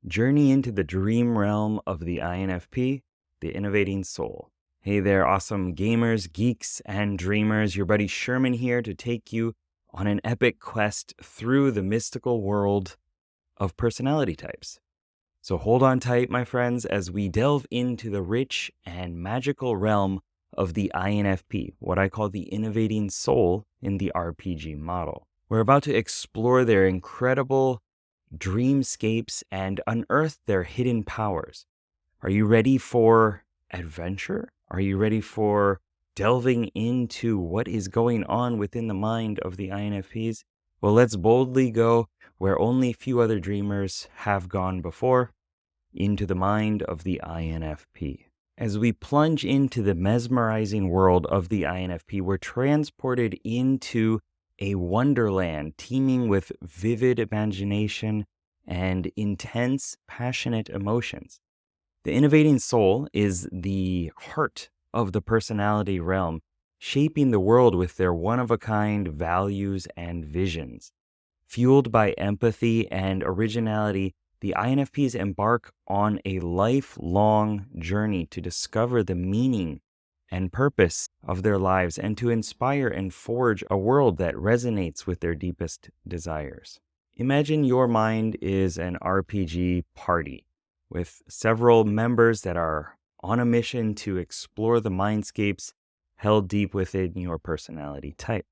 Journey into the dream realm of the INFP, the Innovating Soul. Hey there, awesome gamers, geeks, and dreamers. Your buddy Sherman here to take you on an epic quest through the mystical world of personality types. So hold on tight, my friends, as we delve into the rich and magical realm of the INFP, what I call the Innovating Soul in the RPG model. We're about to explore their incredible dreamscapes and unearth their hidden powers. Are you ready for adventure? Are you ready for delving into what is going on within the mind of the INFPs? Well, let's boldly go where only few other dreamers have gone before, into the mind of the INFP. As we plunge into the mesmerizing world of the INFP, we're transported into a wonderland teeming with vivid imagination and intense, passionate emotions. The Innovating Soul is the heart of the personality realm, shaping the world with their one-of-a-kind values and visions. Fueled by empathy and originality, the INFPs embark on a lifelong journey to discover the meaning and purpose of their lives and to inspire and forge a world that resonates with their deepest desires. Imagine your mind is an RPG party with several members that are on a mission to explore the mindscapes held deep within your personality type.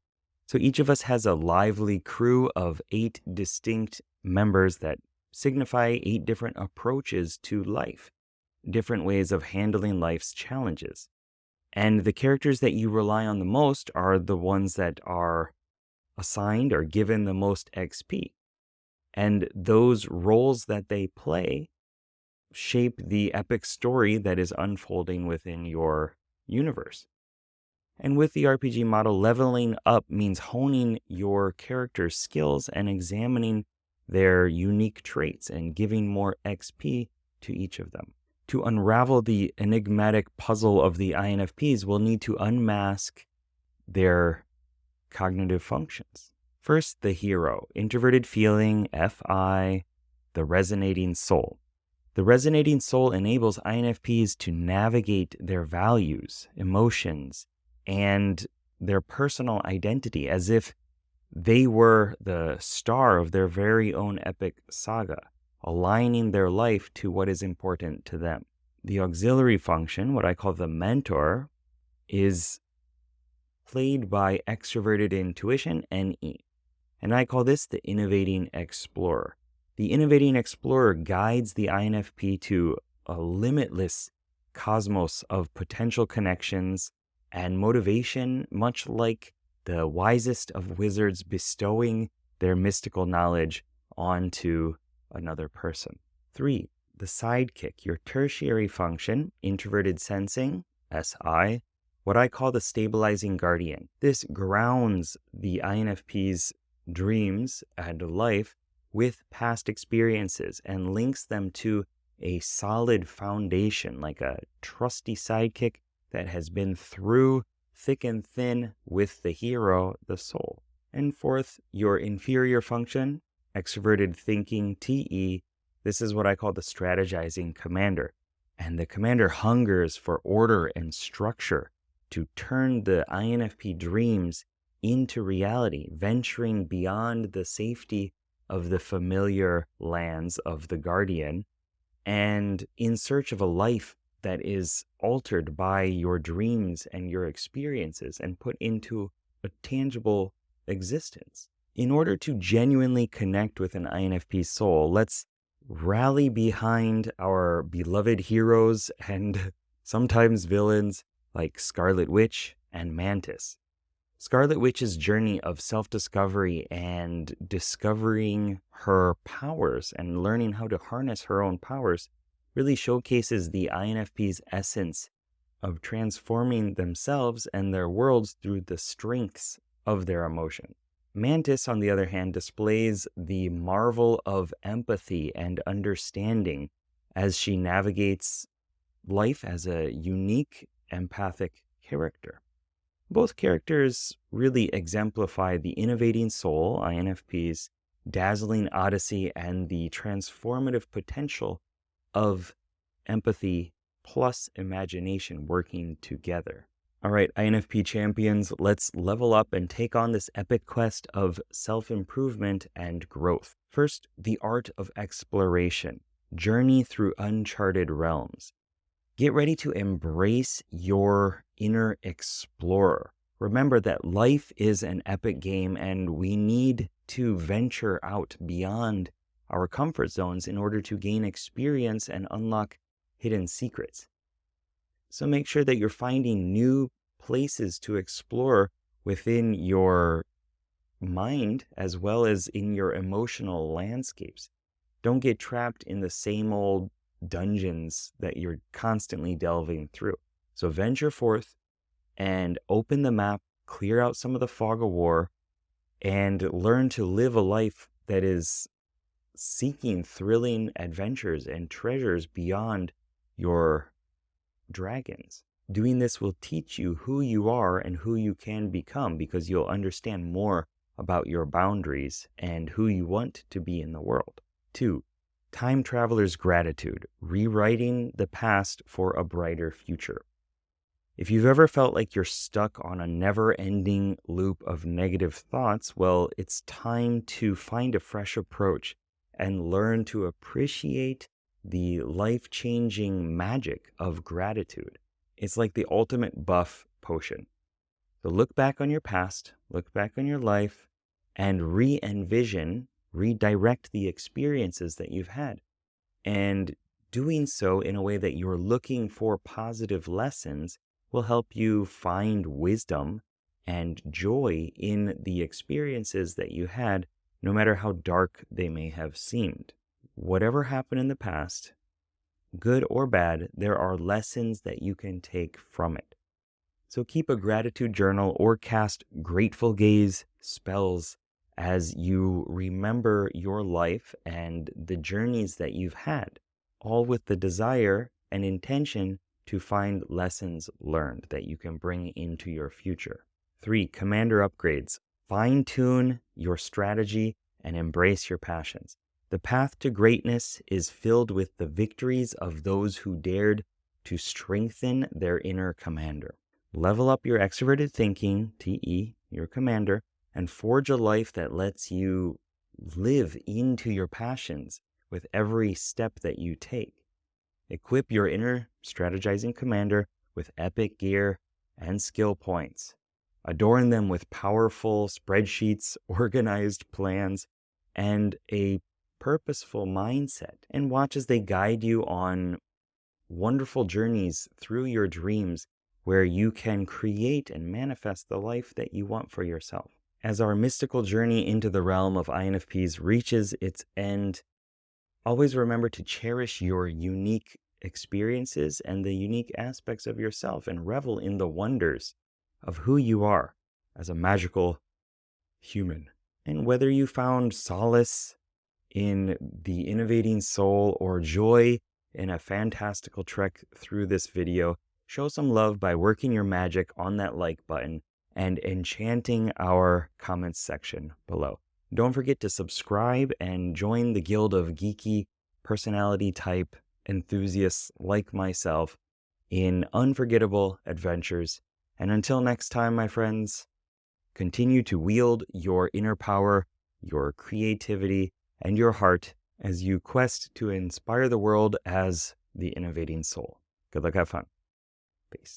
So each of us has a lively crew of 8 distinct members that signify 8 different approaches to life, different ways of handling life's challenges. And the characters that you rely on the most are the ones that are assigned or given the most XP. And those roles that they play shape the epic story that is unfolding within your universe. And with the RPG model, leveling up means honing your character's skills and examining their unique traits and giving more XP to each of them. To unravel the enigmatic puzzle of the INFPs, we'll need to unmask their cognitive functions. First, the hero, introverted feeling, FI, the resonating soul. The resonating soul enables INFPs to navigate their values, emotions, and their personal identity as if they were the star of their very own epic saga, aligning their life to what is important to them. The auxiliary function, what I call the mentor, is played by extroverted intuition, NE. And I call this the Innovating Explorer. The Innovating Explorer guides the INFP to a limitless cosmos of potential connections and motivation, much like the wisest of wizards bestowing their mystical knowledge onto another person. 3, the sidekick, your tertiary function, introverted sensing, SI, what I call the stabilizing guardian. This grounds the INFP's dreams and life with past experiences and links them to a solid foundation, like a trusty sidekick that has been through thick and thin with the hero, the soul. And 4th, your inferior function, extroverted thinking, TE. This is what I call the strategizing commander. And the commander hungers for order and structure to turn the INFP dreams into reality, venturing beyond the safety of the familiar lands of the guardian and in search of a life that is altered by your dreams and your experiences and put into a tangible existence. In order to genuinely connect with an INFP soul, let's rally behind our beloved heroes and sometimes villains like Scarlet Witch and Mantis. Scarlet Witch's journey of self-discovery and discovering her powers and learning how to harness her own powers really showcases the INFP's essence of transforming themselves and their worlds through the strengths of their emotion. Mantis, on the other hand, displays the marvel of empathy and understanding as she navigates life as a unique, empathic character. Both characters really exemplify the innovating soul, INFP's dazzling odyssey and the transformative potential of empathy plus imagination working together. All right, INFP champions, let's level up and take on this epic quest of self-improvement and growth. First, the art of exploration. Journey through uncharted realms. Get ready to embrace your inner explorer. Remember that life is an epic game and we need to venture out beyond our comfort zones in order to gain experience and unlock hidden secrets. So make sure that you're finding new places to explore within your mind as well as in your emotional landscapes. Don't get trapped in the same old dungeons that you're constantly delving through. So venture forth and open the map, clear out some of the fog of war, and learn to live a life that is seeking thrilling adventures and treasures beyond your dragons. Doing this will teach you who you are and who you can become because you'll understand more about your boundaries and who you want to be in the world. 2. Time traveler's gratitude, rewriting the past for a brighter future. If you've ever felt like you're stuck on a never-ending loop of negative thoughts, well, it's time to find a fresh approach and learn to appreciate the life-changing magic of gratitude. It's like the ultimate buff potion. So look back on your past, look back on your life, and re-envision, redirect the experiences that you've had. And doing so in a way that you're looking for positive lessons will help you find wisdom and joy in the experiences that you had, no matter how dark they may have seemed. Whatever happened in the past, good or bad, there are lessons that you can take from it. So keep a gratitude journal or cast grateful gaze spells as you remember your life and the journeys that you've had, all with the desire and intention to find lessons learned that you can bring into your future. 3. Commander upgrades. Fine-tune your strategy and embrace your passions. The path to greatness is filled with the victories of those who dared to strengthen their inner commander. Level up your extroverted thinking, TE, your commander, and forge a life that lets you live into your passions with every step that you take. Equip your inner strategizing commander with epic gear and skill points. Adorn them with powerful spreadsheets, organized plans, and a purposeful mindset. And watch as they guide you on wonderful journeys through your dreams where you can create and manifest the life that you want for yourself. As our mystical journey into the realm of INFPs reaches its end, always remember to cherish your unique experiences and the unique aspects of yourself and revel in the wonders of who you are as a magical human. And whether you found solace in the innovating soul or joy in a fantastical trek through this video, show some love by working your magic on that like button and enchanting our comments section below. Don't forget to subscribe and join the guild of geeky personality type enthusiasts like myself in unforgettable adventures. And until next time, my friends, continue to wield your inner power, your creativity, and your heart as you quest to inspire the world as the innovating soul. Good luck, have fun. Peace.